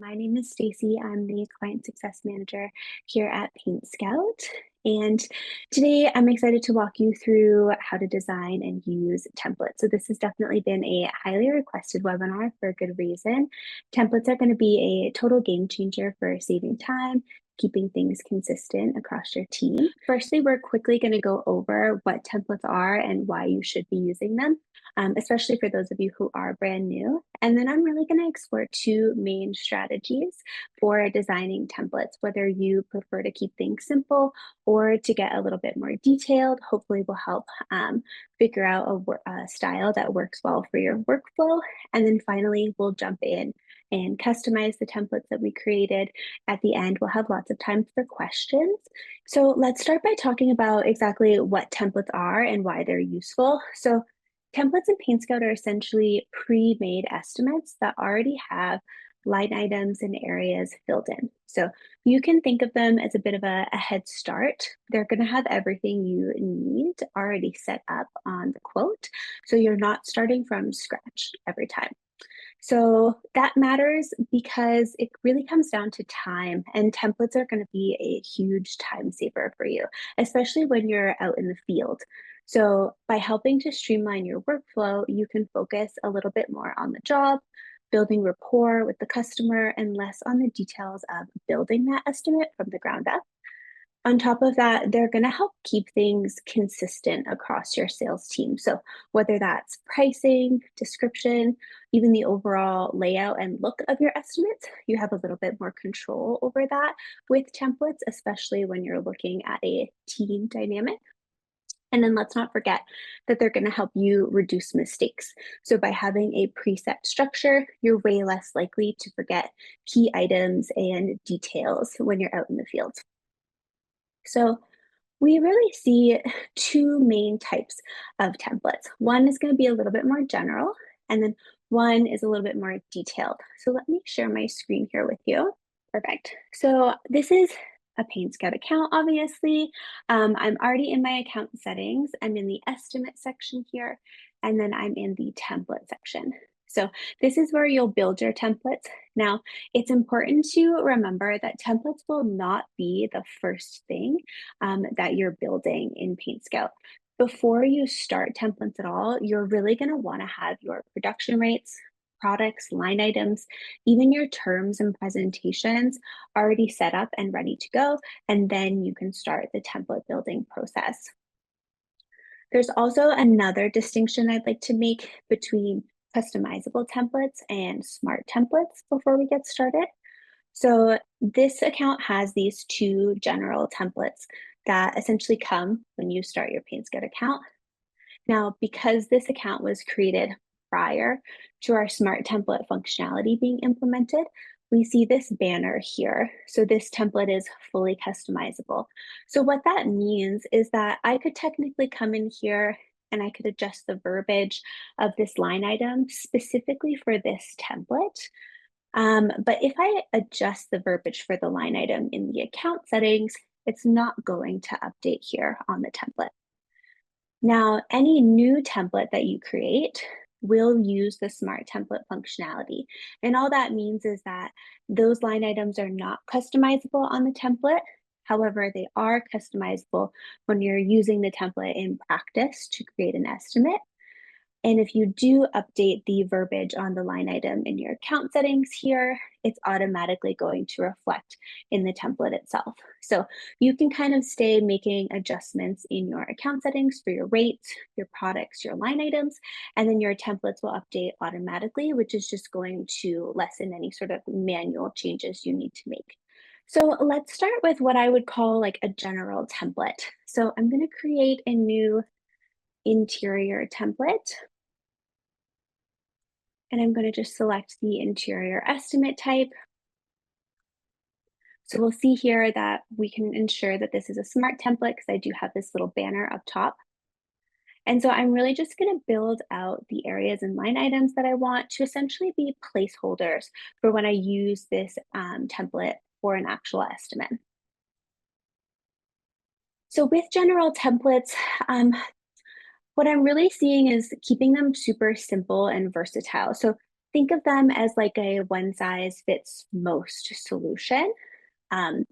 My name is Stacy. I'm the Client Success Manager here at PaintScout. And today I'm excited to walk you through how to design and use templates. So this has definitely been a highly requested webinar for a good reason. Templates are going to be a total game changer for saving time, keeping things consistent across your team. Firstly, we're quickly going to go over what templates are and why you should be using them. Especially for those of you who are brand new. And then I'm really going to explore two main strategies for designing templates, whether you prefer to keep things simple or to get a little bit more detailed. Hopefully will help figure out a style that works well for your workflow. And then finally, we'll jump in and customize the templates that we created. At the end, we'll have lots of time for questions. So let's start by talking about exactly what templates are and why they're useful. So templates in PaintScout are essentially pre-made estimates that already have line items and areas filled in. So you can think of them as a bit of a head start. They're going to have everything you need already set up on the quote. So you're not starting from scratch every time. So that matters because it really comes down to time, and templates are going to be a huge time saver for you, especially when you're out in the field. So by helping to streamline your workflow, you can focus a little bit more on the job, building rapport with the customer, and less on the details of building that estimate from the ground up. On top of that, they're going to help keep things consistent across your sales team. So whether that's pricing, description, even the overall layout and look of your estimates, you have a little bit more control over that with templates, especially when you're looking at a team dynamic. And then let's not forget that they're going to help you reduce mistakes. So by having a preset structure, you're way less likely to forget key items and details when you're out in the field. So we really see two main types of templates. One is going to be a little bit more general, and then one is a little bit more detailed. So let me share my screen here with you. Perfect. So this is a PaintScout account, obviously. I'm already in my account settings. I'm in the estimate section here, and then I'm in the template section. So this is where you'll build your templates. Now, it's important to remember that templates will not be the first thing that you're building in PaintScout. Before you start templates at all, you're really going to want to have your production rates, products, line items, even your terms and presentations already set up and ready to go, and then you can start the template building process. There's also another distinction I'd like to make between customizable templates and smart templates before we get started. So this account has these two general templates that essentially come when you start your PaintScout account. Now, because this account was created prior to our smart template functionality being implemented, we see this banner here. So this template is fully customizable. So what that means is that I could technically come in here and I could adjust the verbiage of this line item specifically for this template. But if I adjust the verbiage for the line item in the account settings, it's not going to update here on the template. Now, any new template that you create will use the smart template functionality. And all that means is that those line items are not customizable on the template. However, they are customizable when you're using the template in practice to create an estimate. And if you do update the verbiage on the line item in your account settings here, it's automatically going to reflect in the template itself. So you can kind of stay making adjustments in your account settings for your rates, your products, your line items, and then your templates will update automatically, which is just going to lessen any sort of manual changes you need to make. So let's start with what I would call like a general template. So I'm going to create a new interior template. And I'm going to just select the interior estimate type. So we'll see here that we can ensure that this is a smart template because I do have this little banner up top. And so I'm really just going to build out the areas and line items that I want to essentially be placeholders for when I use this template for an actual estimate. So with general templates, what I'm really seeing is keeping them super simple and versatile. So think of them as like a one size fits most solution. Um,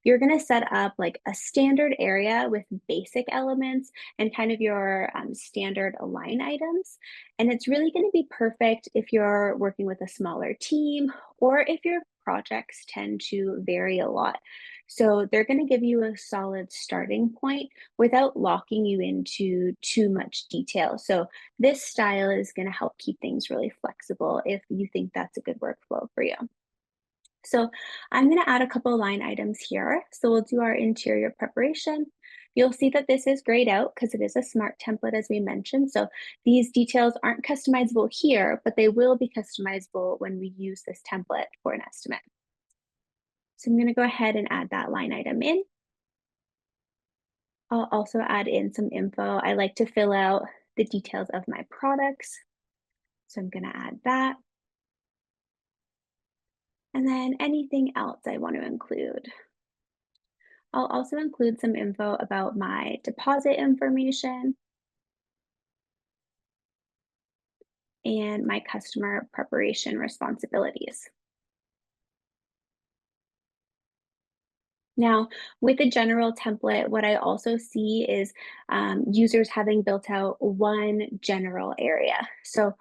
you're going to set up like a standard area with basic elements and kind of your standard align items. And it's really going to be perfect if you're working with a smaller team or if your projects tend to vary a lot. So they're going to give you a solid starting point without locking you into too much detail. So this style is going to help keep things really flexible if you think that's a good workflow for you. So I'm going to add a couple line items here. So we'll do our interior preparation. You'll see that this is grayed out because it is a smart template as we mentioned. So these details aren't customizable here, but they will be customizable when we use this template for an estimate. So I'm going to go ahead and add that line item in. I'll also add in some info. I like to fill out the details of my products. So I'm going to add that. And then anything else I want to include. I'll also include some info about my deposit information and my customer preparation responsibilities. Now, with a general template, what I also see is users having built out one general area. So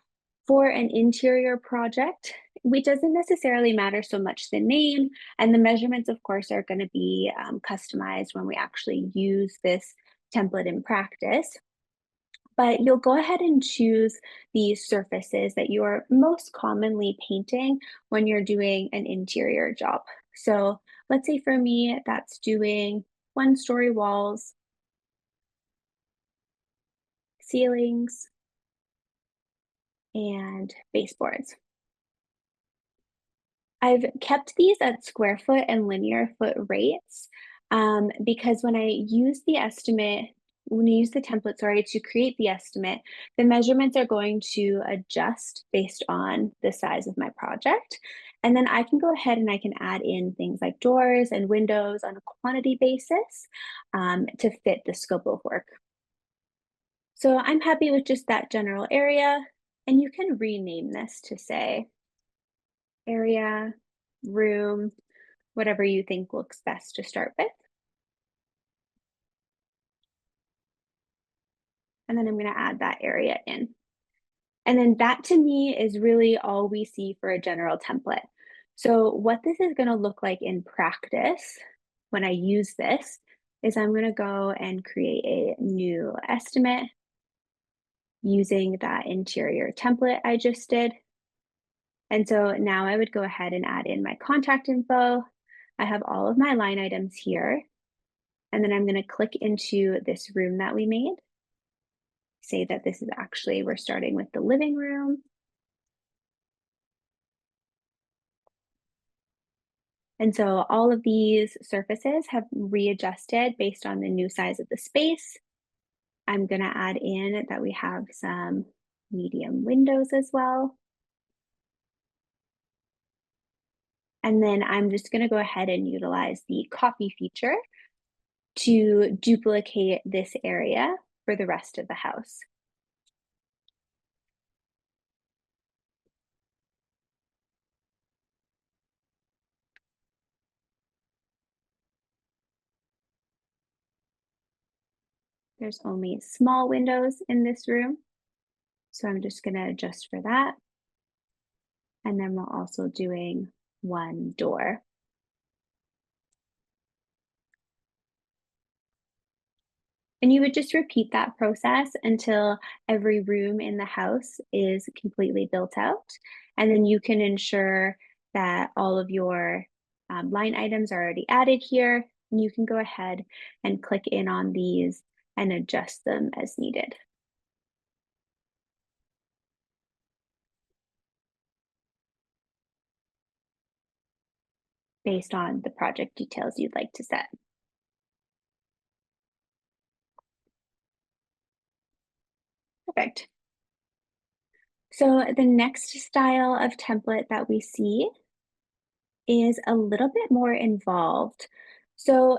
for an interior project, it doesn't necessarily matter so much the name, and the measurements, of course, are going to be customized when we actually use this template in practice. But you'll go ahead and choose the surfaces that you are most commonly painting when you're doing an interior job. So let's say for me, that's doing one-story walls, ceilings, and baseboards. I've kept these at square foot and linear foot rates because when I use the template, sorry, to create the estimate, the measurements are going to adjust based on the size of my project. And then I can go ahead and I can add in things like doors and windows on a quantity basis to fit the scope of work. So I'm happy with just that general area. And you can rename this to say area, room, whatever you think looks best to start with. And then I'm going to add that area in. And then that to me is really all we see for a general template. So what this is going to look like in practice when I use this is I'm going to go and create a new estimate using that interior template I just did. And so now I would go ahead and add in my contact info. I have all of my line items here. And then I'm going to click into this room that we made. Say that this is actually, we're starting with the living room. And so all of these surfaces have readjusted based on the new size of the space. I'm going to add in that we have some medium windows as well. And then I'm just going to go ahead and utilize the copy feature to duplicate this area for the rest of the house. There's only small windows in this room, so I'm just going to adjust for that. And then we're also doing one door. And you would just repeat that process until every room in the house is completely built out. And then you can ensure that all of your line items are already added here. And you can go ahead and click in on these and adjust them as needed. Based on the project details you'd like to set. Perfect. So the next style of template that we see is a little bit more involved. So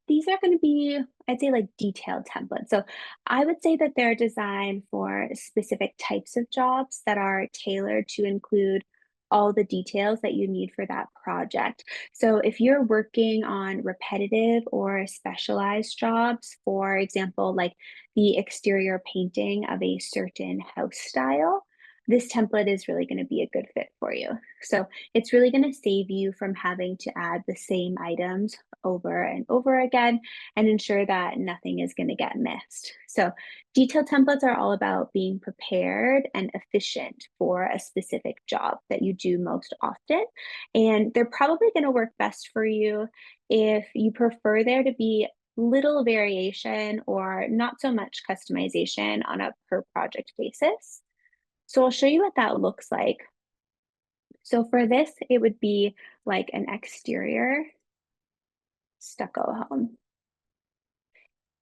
these are going to be, I'd say, like detailed templates. So I would say that they're designed for specific types of jobs that are tailored to include all the details that you need for that project. So if you're working on repetitive or specialized jobs, for example, like the exterior painting of a certain house style, this template is really going to be a good fit for you. So it's really going to save you from having to add the same items over and over again and ensure that nothing is going to get missed. So, detailed templates are all about being prepared and efficient for a specific job that you do most often. And they're probably going to work best for you if you prefer there to be little variation or not so much customization on a per project basis. So, I'll show you what that looks like. So, for this, it would be like an exterior stucco home.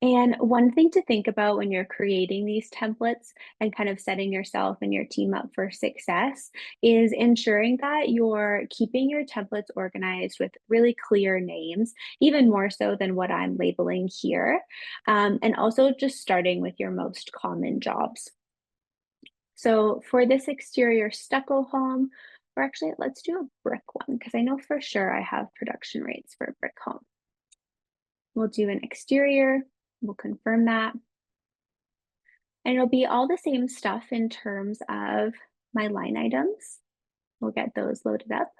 And one thing to think about when you're creating these templates and kind of setting yourself and your team up for success is ensuring that you're keeping your templates organized with really clear names, even more so than what I'm labeling here. And also just starting with your most common jobs. So for this exterior stucco home, or actually, let's do a brick one because I know for sure I have production rates for a brick home. We'll do an exterior, we'll confirm that. And it'll be all the same stuff in terms of my line items. We'll get those loaded up.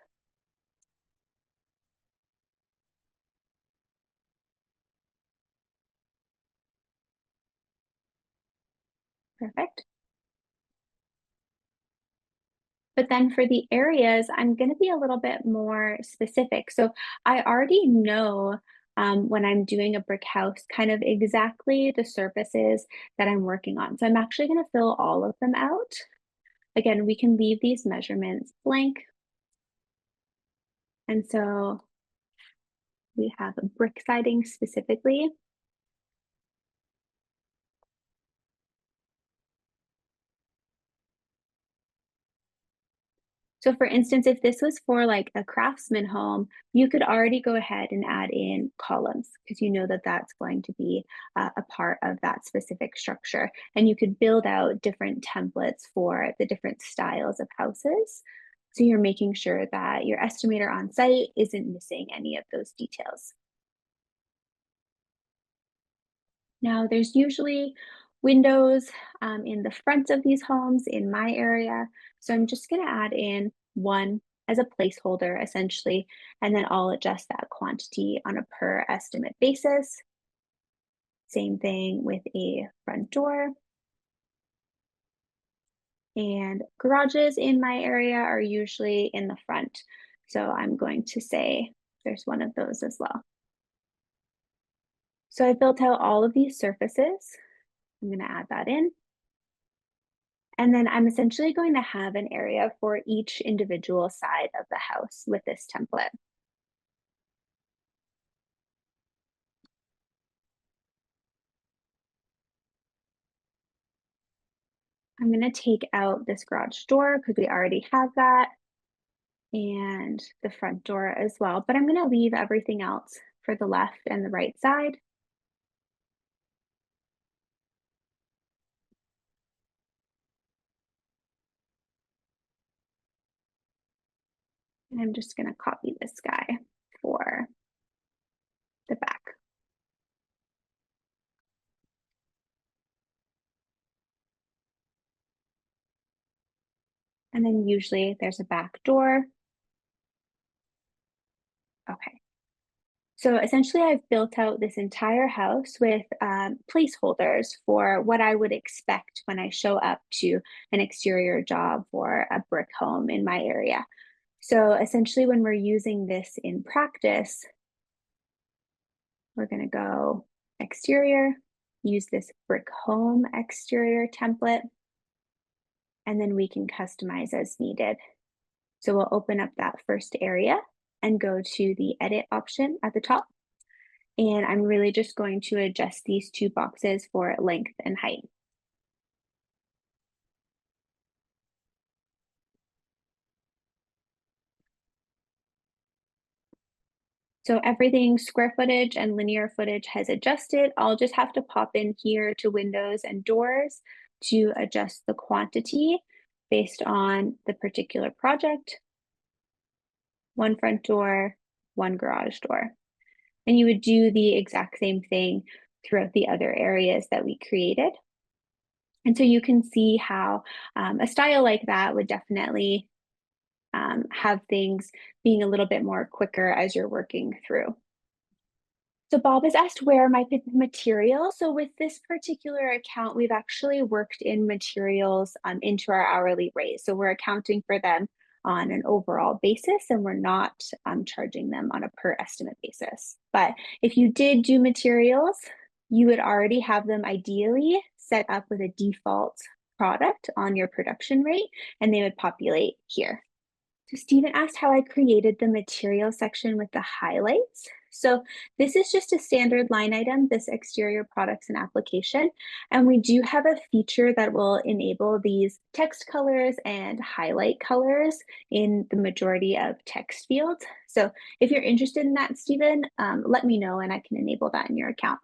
Perfect. But then for the areas, I'm going to be a little bit more specific. So I already know when I'm doing a brick house, kind of exactly the surfaces that I'm working on. So I'm actually going to fill all of them out. Again, we can leave these measurements blank. And so we have a brick siding specifically. So for instance, if this was for like a craftsman home, you could already go ahead and add in columns because you know that that's going to be a part of that specific structure. And you could build out different templates for the different styles of houses. So you're making sure that your estimator on site isn't missing any of those details. Now, there's usually windows in the front of these homes in my area. So I'm just going to add in one as a placeholder essentially, and then I'll adjust that quantity on a per estimate basis. Same thing with a front door. And garages in my area are usually in the front. So I'm going to say there's one of those as well. So I built out all of these surfaces. I'm going to add that in. And then I'm essentially going to have an area for each individual side of the house with this template. I'm going to take out this garage door because we already have that and the front door as well, but I'm going to leave everything else for the left and the right side. And I'm just going to copy this guy for the back. And then usually there's a back door. Okay. So essentially, I've built out this entire house with placeholders for what I would expect when I show up to an exterior job for a brick home in my area. So essentially, when we're using this in practice, we're going to go exterior, use this brick home exterior template, and then we can customize as needed. So we'll open up that first area and go to the edit option at the top. And I'm really just going to adjust these two boxes for length and height. So everything square footage and linear footage has adjusted. I'll just have to pop in here to windows and doors to adjust the quantity based on the particular project. One front door, one garage door. And you would do the exact same thing throughout the other areas that we created. And so you can see how a style like that would definitely have things being a little bit more quicker as you're working through. So Bob has asked where my material. So with this particular account, we've actually worked in materials into our hourly rate. So we're accounting for them on an overall basis, and we're not charging them on a per estimate basis. But if you did do materials, you would already have them ideally set up with a default product on your production rate, and they would populate here. So Stephen asked how I created the material section with the highlights. So this is just a standard line item, this exterior products and application. And we do have a feature that will enable these text colors and highlight colors in the majority of text fields. So if you're interested in that, Stephen, let me know and I can enable that in your account.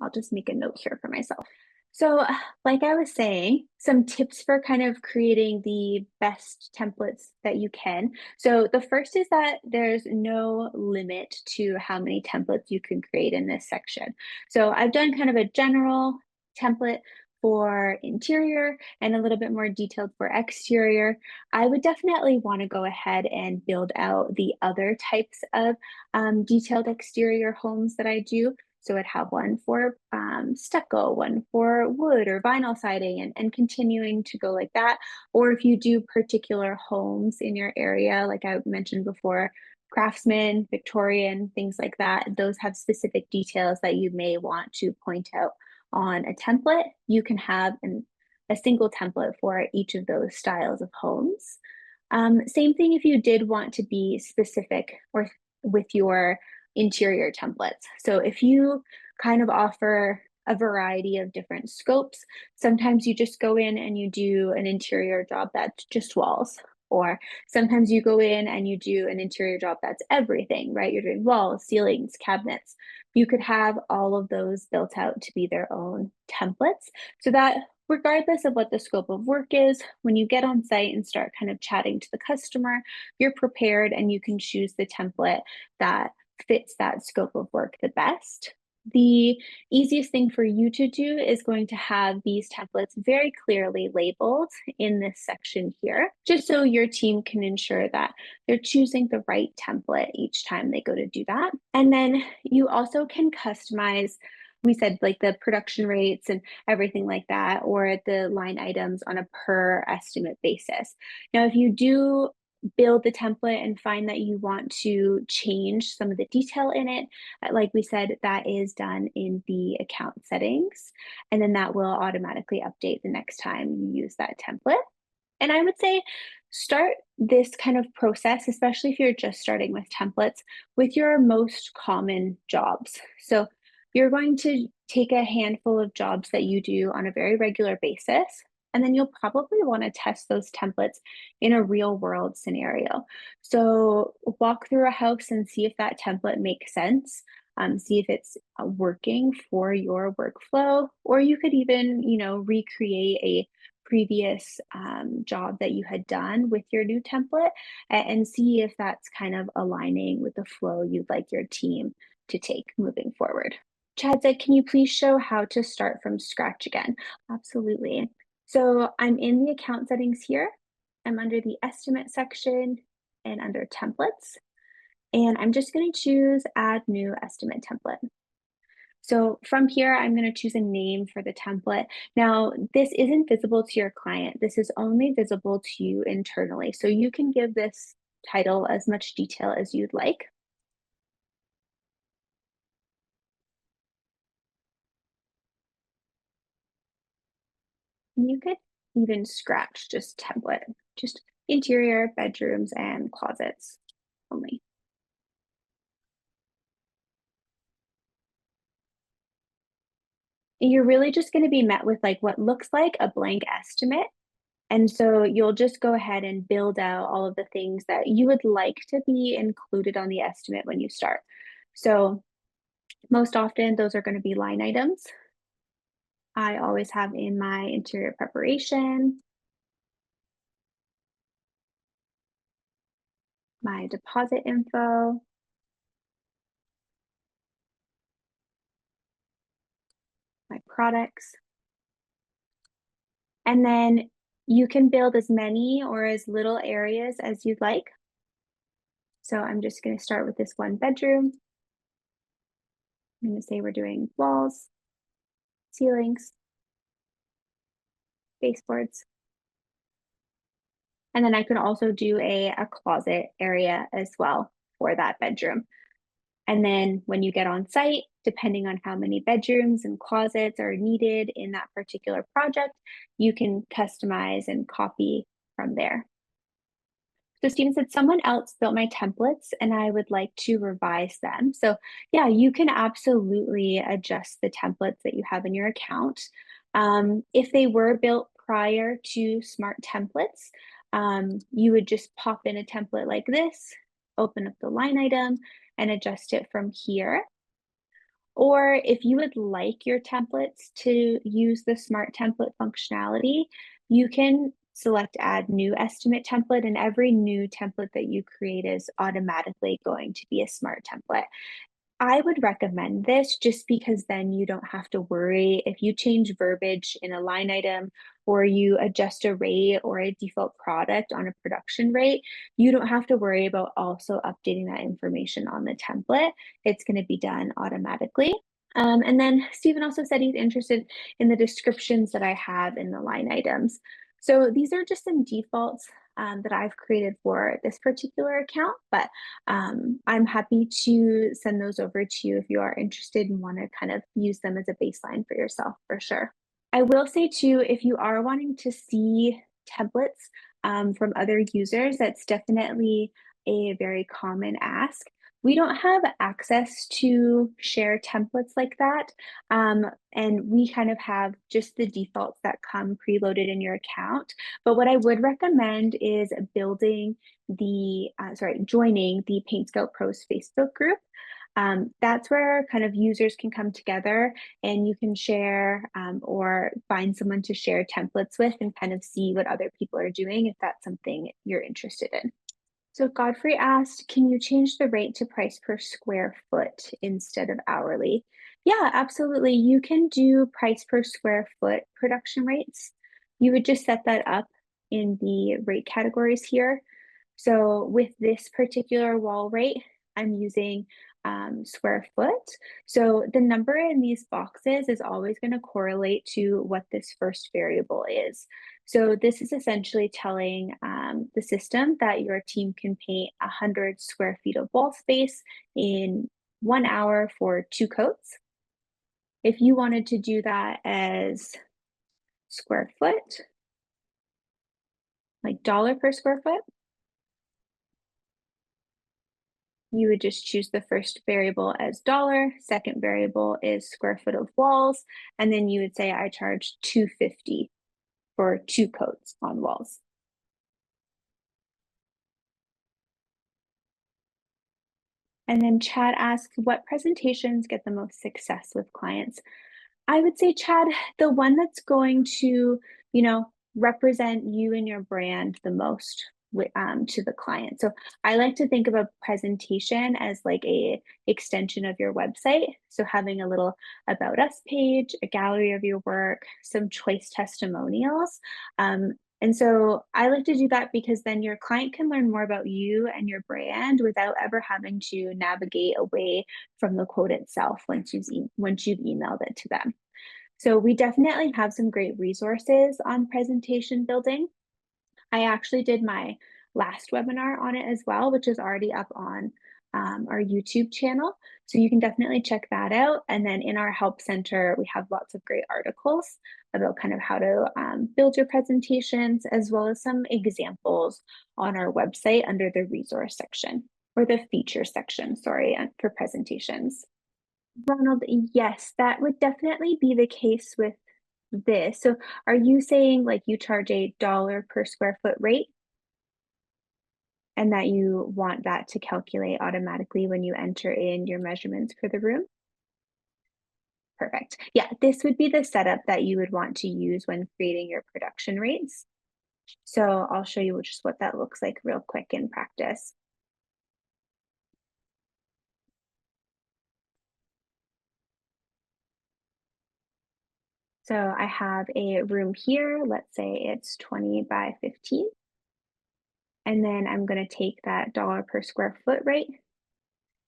I'll just make a note here for myself. So, like I was saying, some tips for kind of creating the best templates that you can. So, the first is that there's no limit to how many templates you can create in this section. So, I've done kind of a general template for interior and a little bit more detailed for exterior. I would definitely want to go ahead and build out the other types of detailed exterior homes that I do. So I'd have one for stucco, one for wood or vinyl siding, and continuing to go like that. Or if you do particular homes in your area, like I mentioned before, craftsman, Victorian, things like that, those have specific details that you may want to point out on a template. You can have a single template for each of those styles of homes. Same thing if you did want to be specific or with your interior templates. So if you kind of offer a variety of different scopes, sometimes you just go in and you do an interior job that's just walls, or sometimes you go in and you do an interior job that's everything, right? You're doing walls, ceilings, cabinets. You could have all of those built out to be their own templates so that regardless of what the scope of work is, when you get on site and start kind of chatting to the customer, you're prepared and you can choose the template that fits that scope of work the best. The easiest thing for you to do is going to have these templates very clearly labeled in this section here, just so your team can ensure that they're choosing the right template each time they go to do that. And then you also can customize, we said like the production rates and everything like that, or the line items on a per estimate basis. Now, if you do build the template and find that you want to change some of the detail in it, like we said, that is done in the account settings, and then that will automatically update the next time you use that template. And I would say start this kind of process, especially if you're just starting with templates, with your most common jobs. So you're going to take a handful of jobs that you do on a very regular basis, and then you'll probably want to test those templates in a real world scenario. So walk through a house and see if that template makes sense. See if it's working for your workflow, or you could even, recreate a previous job that you had done with your new template and see if that's kind of aligning with the flow you'd like your team to take moving forward. Chad said, can you please show how to start from scratch again? Absolutely. So I'm in the account settings here. I'm under the estimate section and under templates. And I'm just going to choose add new estimate template. So from here, I'm going to choose a name for the template. Now, this isn't visible to your client. This is only visible to you internally. So you can give this title as much detail as you'd like. You could even scratch just template, just interior bedrooms and closets only. You're really just going to be met with like what looks like a blank estimate. And so you'll just go ahead and build out all of the things that you would like to be included on the estimate when you start. So most often those are going to be line items. I always have in my interior preparation, my deposit info, my products, and then you can build as many or as little areas as you'd like. So I'm just going to start with this one bedroom. I'm going to say we're doing walls, ceilings, baseboards. And then I can also do a closet area as well for that bedroom. And then when you get on site, depending on how many bedrooms and closets are needed in that particular project, you can customize and copy from there. So Steven said, someone else built my templates and I would like to revise them. So yeah, you can absolutely adjust the templates that you have in your account. If they were built prior to Smart Templates, you would just pop in a template like this, open up the line item and adjust it from here. Or if you would like your templates to use the Smart Template functionality, you can select Add New Estimate Template, and every new template that you create is automatically going to be a Smart Template. I would recommend this just because then you don't have to worry if you change verbiage in a line item or you adjust a rate or a default product on a production rate, you don't have to worry about also updating that information on the template. It's going to be done automatically. And then Stephen also said he's interested in the descriptions that I have in the line items. So these are just some defaults that I've created for this particular account, but I'm happy to send those over to you if you are interested and want to kind of use them as a baseline for yourself for sure. I will say too, if you are wanting to see templates from other users, that's definitely a very common ask. We don't have access to share templates like that. And we kind of have just the defaults that come preloaded in your account. But what I would recommend is joining the PaintScout Pros Facebook group. That's where kind of users can come together and you can share or find someone to share templates with and kind of see what other people are doing if that's something you're interested in. So Godfrey asked, can you change the rate to price per square foot instead of hourly? Yeah, absolutely. You can do price per square foot production rates. You would just set that up in the rate categories here. So with this particular wall rate, I'm using square foot. So the number in these boxes is always going to correlate to what this first variable is. So this is essentially telling the system that your team can paint 100 square feet of wall space in 1 hour for 2 coats. If you wanted to do that as square foot, like dollar per square foot, you would just choose the first variable as dollar, second variable is square foot of walls, and then you would say I charge $2.50 for 2 coats on walls. And then Chad asks, what presentations get the most success with clients? I would say, Chad, the one that's going to, represent you and your brand the most to the client. So I like to think of a presentation as like a extension of your website. So having a little about us page, a gallery of your work, some choice testimonials. And so I like to do that because then your client can learn more about you and your brand without ever having to navigate away from the quote itself once you've emailed it to them. So we definitely have some great resources on presentation building. I actually did my last webinar on it as well, which is already up on our YouTube channel. So you can definitely check that out. And then in our help center, we have lots of great articles about kind of how to build your presentations, as well as some examples on our website under the resource section or the feature section, sorry, for presentations. Ronald, yes, that would definitely be the case with this. So are you saying like you charge $1 per square foot rate? and that you want that to calculate automatically when you enter in your measurements for the room? Perfect. Yeah, this would be the setup that you would want to use when creating your production rates. So I'll show you just what that looks like real quick in practice. So I have a room here, let's say it's 20 by 15. And then I'm going to take that dollar per square foot rate.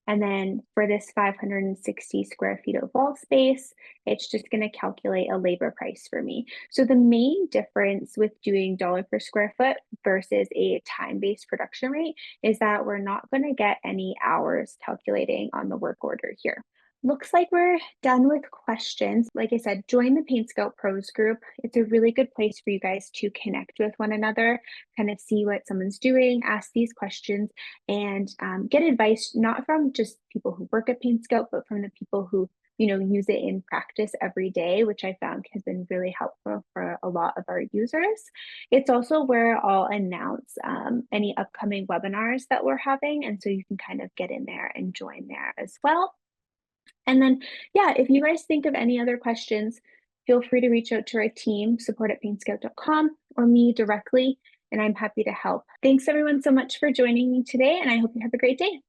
And then for this 560 square feet of wall space, it's just going to calculate a labor price for me. So the main difference with doing dollar per square foot versus a time-based production rate is that we're not going to get any hours calculating on the work order here. Looks like we're done with questions. Like I said, join the PaintScout Pros group. It's a really good place for you guys to connect with one another, kind of see what someone's doing, ask these questions, and get advice not from just people who work at PaintScout, but from the people who use it in practice every day, which I found has been really helpful for a lot of our users. It's also where I'll announce any upcoming webinars that we're having, and so you can kind of get in there and join there as well. And then, yeah, if you guys think of any other questions, feel free to reach out to our team, support@paintscout.com, or me directly, and I'm happy to help. Thanks everyone so much for joining me today, and I hope you have a great day.